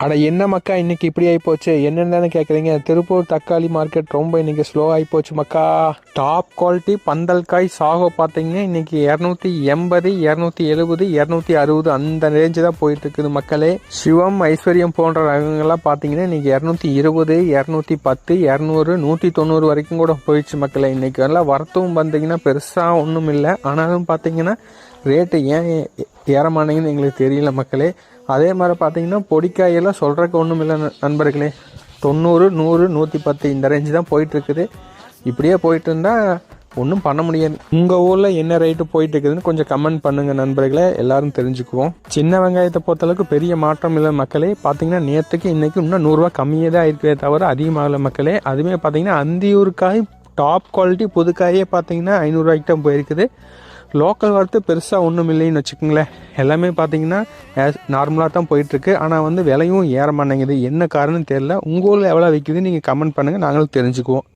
அட என்ன மக்கா இன்னைக்கு இப்படி ஆகிப்போச்சு என்னென்னு கேட்குறீங்க. திருப்பூர் தக்காளி மார்க்கெட் ரொம்ப இன்னைக்கு ஸ்லோ ஆகிப்போச்சு மக்கா. டாப் குவாலிட்டி பந்தல்காய் சாகோ பார்த்தீங்கன்னா இன்னைக்கு 280, 270, 260 அந்த ரேஞ்சு தான் போயிட்டு இருக்குது மக்களே. சிவம், ஐஸ்வர்யம் போன்ற ரகங்கள்லாம் பார்த்தீங்கன்னா இன்னைக்கு 220, 210, 200, 190 வரைக்கும் கூட போயிடுச்சு மக்களே. இன்னைக்கு எல்லாம் வரத்தும் பார்த்தீங்கன்னா பெருசாக ஒன்றும் இல்லை. ஆனாலும் பார்த்தீங்கன்னா ரேட்டு ஏன் ஏறமானீங்கன்னு எங்களுக்கு தெரியல மக்களே. அதே மாதிரி பார்த்தீங்கன்னா பொடிக்காயெல்லாம் சொல்கிறக்கு ஒன்றும் இல்லை நண்பர்களே. 90, 100, 110 இந்த ரேஞ்சு தான் போயிட்டுருக்குது. இப்படியே போயிட்டு இருந்தால் ஒன்றும் பண்ண முடியாது. உங்கள் ஊரில் என்ன ரேட்டு போயிட்டு இருக்குதுன்னு கொஞ்சம் கமெண்ட் பண்ணுங்கள் நண்பர்களே, எல்லாரும் தெரிஞ்சுக்குவோம். சின்ன வெங்காயத்தை பொறுத்தளவுக்கு பெரிய மாற்றம் இல்லை மக்களே. பார்த்தீங்கன்னா நேற்றுக்கு இன்றைக்கி இன்னும் 100 கம்மியே தான் இருக்கே தவிர அதிகமாகலை மக்களே. அதுவே பார்த்தீங்கன்னா அந்தியூருக்காய் டாப் குவாலிட்டி புதுக்காயே பார்த்தீங்கன்னா 500 தான் போயிருக்குது. லோக்கல் வரத்து பெருசாக ஒன்றும் இல்லைன்னு வச்சுக்கோங்களேன். எல்லாமே பார்த்தீங்கன்னா நார்மலாக தான் போயிட்டுருக்கு. ஆனால் விலையும் ஏற மாட்டேங்குது. என்ன காரணம்னு தெரியல. உங்கள் ஊரில் எவ்வளோ விற்கிதுன்னு நீங்கள் கமெண்ட் பண்ணுங்கள், நாங்களும் தெரிஞ்சுக்குவோம்.